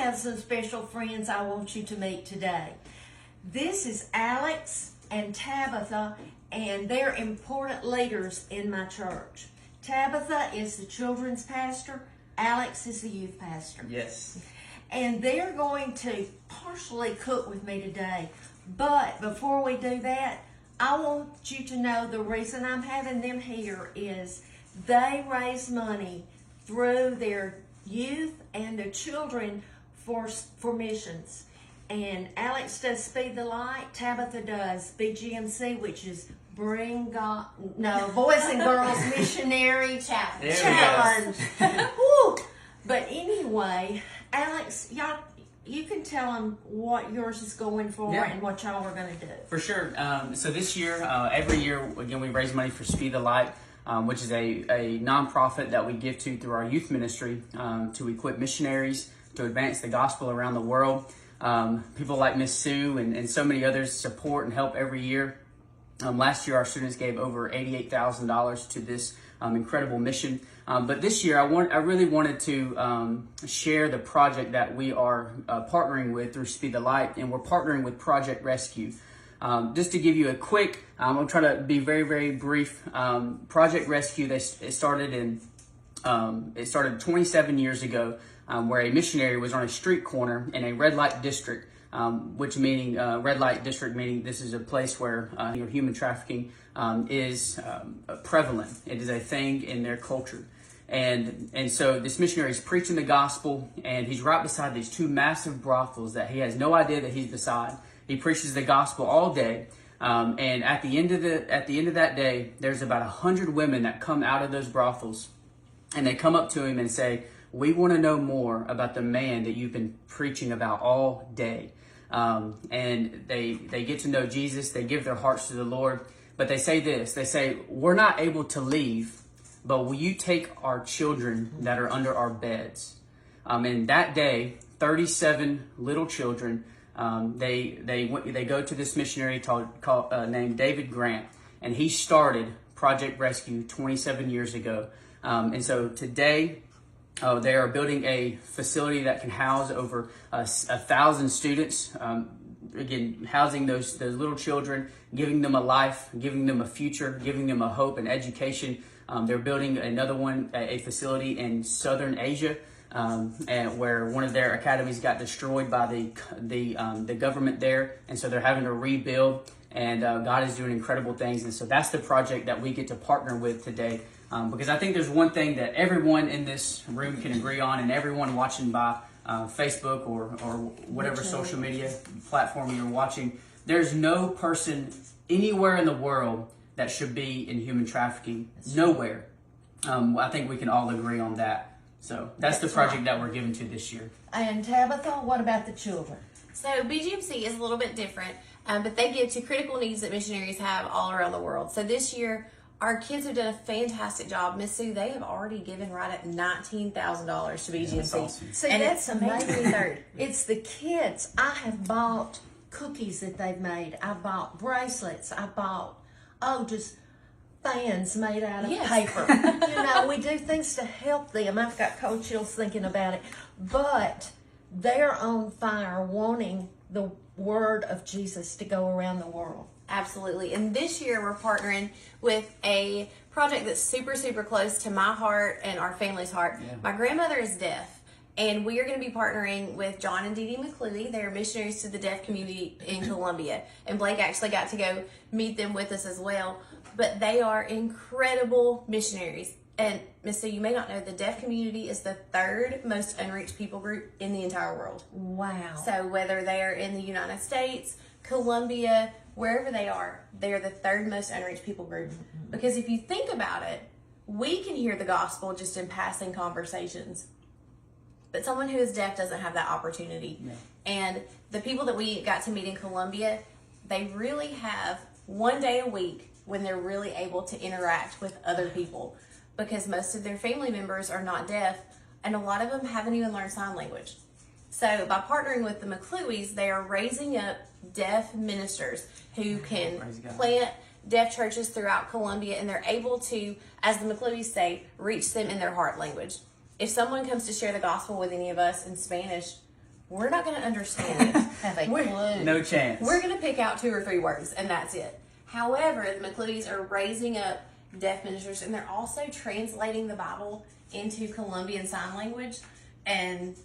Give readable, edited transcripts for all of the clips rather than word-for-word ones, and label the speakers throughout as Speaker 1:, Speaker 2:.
Speaker 1: have some special friends I want you to meet today. This is Alex and Tabitha, and they're important leaders in my church. Tabitha is the children's pastor. Alex is the youth pastor.
Speaker 2: Yes.
Speaker 1: And they're going to partially cook with me today. But before we do that, I want you to know the reason I'm having them here is they raise money through their youth and their children for missions. And Alex does Speed the Light, Tabitha does BGMC, which is Boys and Girls Missionary Challenge. Woo! But anyway, Alex, you can tell them what yours is going for and what y'all are going to do.
Speaker 2: For sure. So this year, every year, again, we raise money for Speed the Light, which is a nonprofit that we give to through our youth ministry to equip missionaries to advance the gospel around the world. People like Miss Sue and so many others support and help every year. Last year, our students gave over $88,000 to this incredible mission. But this year, I really wanted to share the project that we are partnering with through Speed the Light, and we're partnering with Project Rescue. Just to give you a quick, I'm going to try to be very, very brief. Project Rescue, it started 27 years ago, where a missionary was on a street corner in a red light district, red light district meaning this is a place where human trafficking is prevalent. It is a thing in their culture. And so this missionary is preaching the gospel, and he's right beside these two massive brothels that he has no idea that he's beside. He preaches the gospel all day, and at the end of that day, there's about 100 women that come out of those brothels, and they come up to him and say, "We want to know more about the man that you've been preaching about all day." And they get to know Jesus. They give their hearts to the Lord, but they say this. They say, "We're not able to leave, but will you take our children that are under our beds?" And that day, 37 little children, they go to this missionary named David Grant, and he started Project Rescue 27 years ago. And so today, they are building a facility that can house over 1,000 students. Again, housing those little children, giving them a life, giving them a future, giving them a hope and education. They're building another one, a facility in Southern Asia, and where one of their academies got destroyed by the government there, and so they're having to rebuild. And God is doing incredible things, and so that's the project that we get to partner with today. Because I think there's one thing that everyone in this room can agree on, and everyone watching by Facebook or whatever social media platform you're watching, there's no person anywhere in the world that should be in human trafficking. Nowhere. I think we can all agree on that. So that's the project that we're given to this year.
Speaker 1: And Tabitha, what about the children?
Speaker 3: So BGMC is a little bit different, but they give to critical needs that missionaries have all around the world. So this year, our kids have done a fantastic job. Miss Sue, they have already given right at $19,000 to BGMC.
Speaker 2: Yeah, that's awesome.
Speaker 1: See,
Speaker 3: and
Speaker 1: that's amazing.
Speaker 3: third.
Speaker 1: It's the kids. I have bought cookies that they've made. I bought bracelets. I bought, just fans made out of paper. We do things to help them. I've got cold chills thinking about it. But they're on fire wanting the word of Jesus to go around the world.
Speaker 3: Absolutely. And this year we're partnering with a project that's super, super close to my heart and our family's heart. Yeah. My grandmother is deaf, and we are going to be partnering with John and Dee Dee McCleley. They're missionaries to the deaf community in Colombia. And Blake actually got to go meet them with us as well. But they are incredible missionaries. And Miss Sue, you may not know, the deaf community is the third most unreached people group in the entire world.
Speaker 1: Wow.
Speaker 3: So whether they're in the United States, Colombia, wherever they are the third most unreached people group. Because if you think about it, we can hear the gospel just in passing conversations. But someone who is deaf doesn't have that opportunity. Yeah. And the people that we got to meet in Colombia, they really have one day a week when they're really able to interact with other people, because most of their family members are not deaf, and a lot of them haven't even learned sign language. So by partnering with the McCleweys, they are raising up deaf ministers who can plant deaf churches throughout Colombia, and they're able to, as the McCleweys say, reach them in their heart language. If someone comes to share the gospel with any of us in Spanish, we're not going to understand it.
Speaker 1: Have a clue.
Speaker 2: No chance.
Speaker 3: We're going to pick out 2 or 3 words, and that's it. However, the McCludys are raising up deaf ministers, and they're also translating the Bible into Colombian Sign Language. And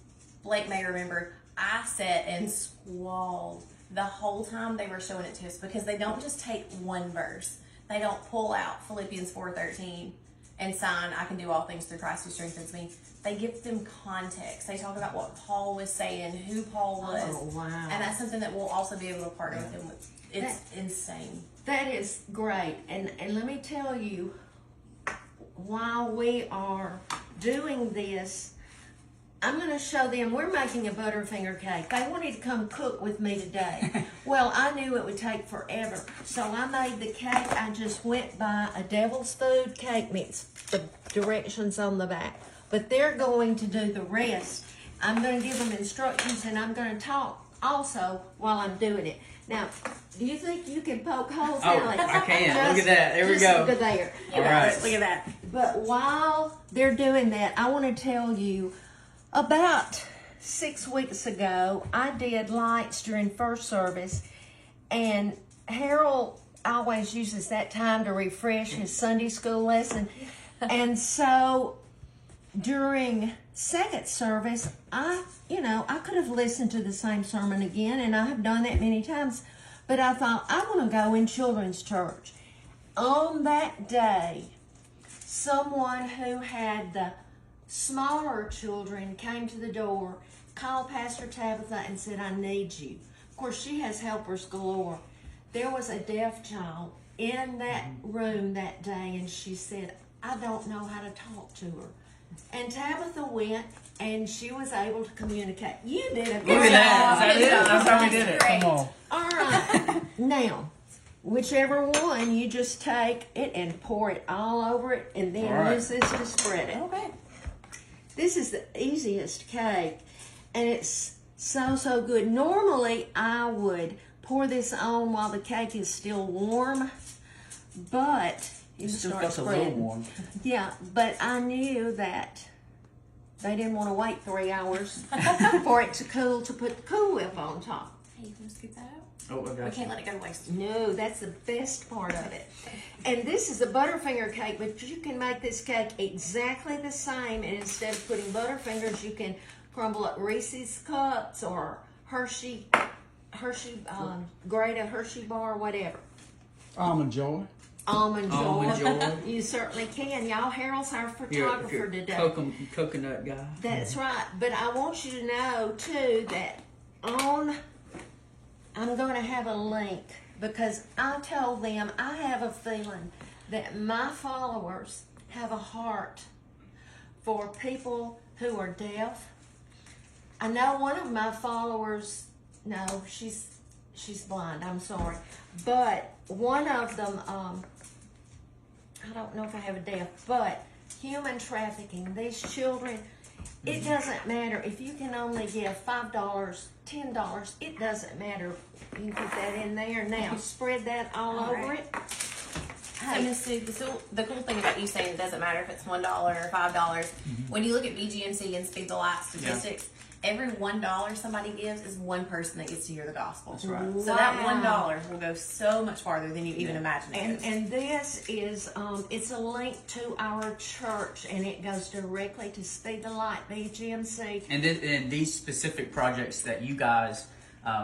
Speaker 3: Blake may remember, I sat and squalled the whole time they were showing it to us, because they don't just take one verse. They don't pull out Philippians 4:13 and sign, I can do all things through Christ who strengthens me. They give them context. They talk about what Paul was saying, who Paul was.
Speaker 1: Oh, wow.
Speaker 3: And that's something that we'll also be able to partner with them with. It's insane.
Speaker 1: That is great. And let me tell you, while we are doing this, I'm going to show them, we're making a Butterfinger cake. They wanted to come cook with me today. Well, I knew it would take forever. So I made the cake. I just went by a Devil's Food cake mix, the directions on the back. But they're going to do the rest. I'm going to give them instructions, and I'm going to talk also while I'm doing it. Now, do you think you can poke holes in it?
Speaker 2: I can. Look at that. There we go.
Speaker 1: Look at there.
Speaker 2: All right.
Speaker 3: Look at that.
Speaker 1: But while they're doing that, I want to tell you, about 6 weeks ago, I did lights during first service, and Harold always uses that time to refresh his Sunday school lesson. And so during second service, I could have listened to the same sermon again, and I have done that many times, but I thought, I want to go in children's church. On that day, someone who had the smaller children came to the door, called Pastor Tabitha and said, I need you. Of course, she has helpers galore. There was a deaf child in that room that day, and she said, I don't know how to talk to her. And Tabitha went, and she was able to communicate. You did a good
Speaker 2: Look at that.
Speaker 1: job.
Speaker 2: Is that it? That's how we did it.
Speaker 3: Great.
Speaker 2: Come on.
Speaker 1: All right. Now, whichever one, you just take it and pour it all over it, and then
Speaker 2: All right.
Speaker 1: use this to spread it.
Speaker 3: Okay.
Speaker 1: This is the easiest cake, and it's so good. Normally, I would pour this on while the cake is still warm, but you
Speaker 2: Still
Speaker 1: start
Speaker 2: feels a little
Speaker 1: spreading.
Speaker 2: warm.
Speaker 1: Yeah, but I knew that they didn't want to wait 3 hours for it to cool to put the Cool Whip on top.
Speaker 3: Hey, you want to scoop that out?
Speaker 2: Oh, I
Speaker 3: We
Speaker 2: got you.
Speaker 3: can't let it go to waste.
Speaker 1: No, that's the best part of it. And this is a Butterfinger cake, but you can make this cake exactly the same. And instead of putting Butterfingers, you can crumble up Reese's Cups or Hershey, grate a Hershey bar, whatever.
Speaker 4: Almond Joy.
Speaker 1: Almond
Speaker 2: Almond
Speaker 1: Joy.
Speaker 2: Joy.
Speaker 1: You certainly can. Y'all, Harold's our photographer today.
Speaker 2: Coconut guy.
Speaker 1: That's right. But I want you to know, too, that I'm going to have a link, because I told them I have a feeling that my followers have a heart for people who are deaf. I know one of my followers, no, she's blind, I'm sorry. But one of them, I don't know if I have a deaf, but human trafficking, these children, it doesn't matter if you can only give $5, $10, it doesn't matter. You can put that in there now. Spread that all over it.
Speaker 3: So, Miss Sue, the cool thing about you saying it doesn't matter if it's $1 or $5, when you look at BGMC and Speak the Light statistics, every $1 somebody gives is one person that gets to hear the gospel.
Speaker 2: That's right.
Speaker 3: So that $1 will go so much farther than you even imagine it goes.
Speaker 1: And this is, it's a link to our church, and it goes directly to Speed the Light, BGMC.
Speaker 2: And these specific projects that you guys,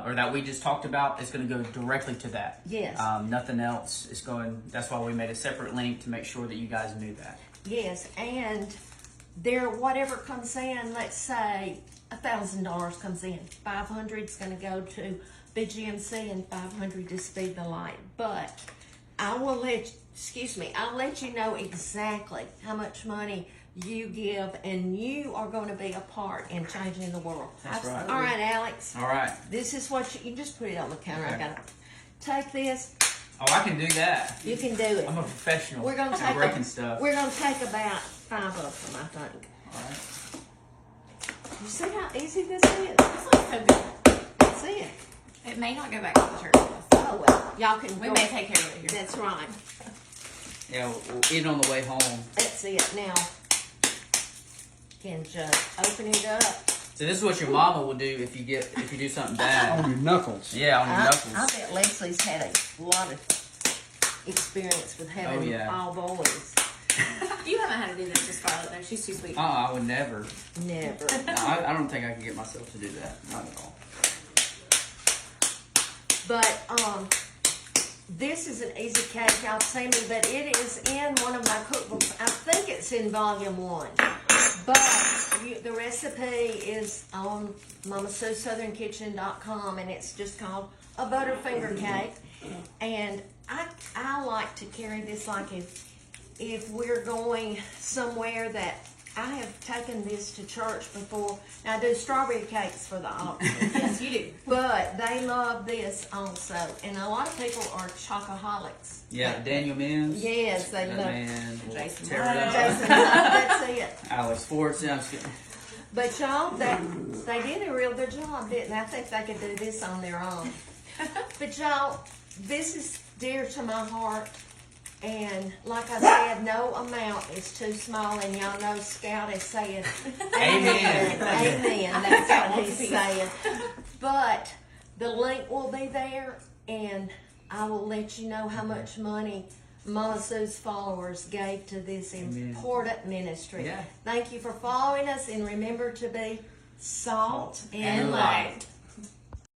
Speaker 2: or that we just talked about, is going to go directly to that.
Speaker 1: Yes.
Speaker 2: Nothing else is going. That's why we made a separate link to make sure that you guys knew that.
Speaker 1: Yes, and there, whatever comes in, let's say $1,000 comes in, 500 is going to go to BGMC and 500 to Speed the Light. But I'll let you know exactly how much money you give, and you are going to be a part in changing the world.
Speaker 2: That's right.
Speaker 1: All right, Alex.
Speaker 2: All right.
Speaker 1: This is what you just put it on the counter.
Speaker 2: Okay.
Speaker 1: I gotta take this.
Speaker 2: Oh, I can do that.
Speaker 1: You can do it.
Speaker 2: I'm a professional.
Speaker 1: We're gonna
Speaker 2: at
Speaker 1: take
Speaker 2: breaking stuff.
Speaker 1: We're gonna take about 5 of them, I think.
Speaker 2: All right.
Speaker 1: You see how easy this is?
Speaker 3: This looks so good.
Speaker 1: That's it.
Speaker 3: It may not go back to the church with us.
Speaker 1: Oh well, y'all can.
Speaker 3: We
Speaker 1: go-
Speaker 3: may take care of it here.
Speaker 1: That's right.
Speaker 2: Yeah, we'll eat on the way home.
Speaker 1: That's it. Now, can just open it up.
Speaker 2: So this is what your mama will do if you do something bad.
Speaker 4: On your knuckles.
Speaker 2: Yeah, on your knuckles.
Speaker 1: I bet Leslie's had a lot of experience with having
Speaker 2: Oh, yeah.
Speaker 1: all boys.
Speaker 3: You haven't had to do that to Scarlett, though. She's too sweet.
Speaker 2: I would never.
Speaker 1: Never.
Speaker 2: No, I don't think I could get myself to do that. Not at all.
Speaker 1: But this is an easy cake. Y'all see me, but it is in one of my cookbooks. I think it's in volume 1. But the recipe is on MamaSueSouthernKitchen.com, and it's just called a Butterfinger cake. And I like to carry this like if we're going somewhere that I have taken this to church before. Now I do strawberry cakes for the altar.
Speaker 3: Yes, you do.
Speaker 1: But they love this also. And a lot of people are chocoholics.
Speaker 2: Yeah, Daniel Mims.
Speaker 1: Yes, they
Speaker 2: That
Speaker 1: love
Speaker 2: man will
Speaker 3: Jason
Speaker 2: tear it
Speaker 3: White.
Speaker 2: up.
Speaker 1: Jason, that's it.
Speaker 2: Alex Ford. I'm just kidding.
Speaker 1: But y'all, they did a real good job, didn't they? I think they could do this on their own. But y'all, this is dear to my heart. And like I said, no amount is too small. And y'all know Scout is saying,
Speaker 2: Amen.
Speaker 1: Amen. That's what he's saying. But the link will be there, and I will let you know how much money Mama Sue's followers gave to this important ministry.
Speaker 2: Yeah.
Speaker 1: Thank you for following us, and remember to be salt and
Speaker 2: And
Speaker 1: light.
Speaker 2: light.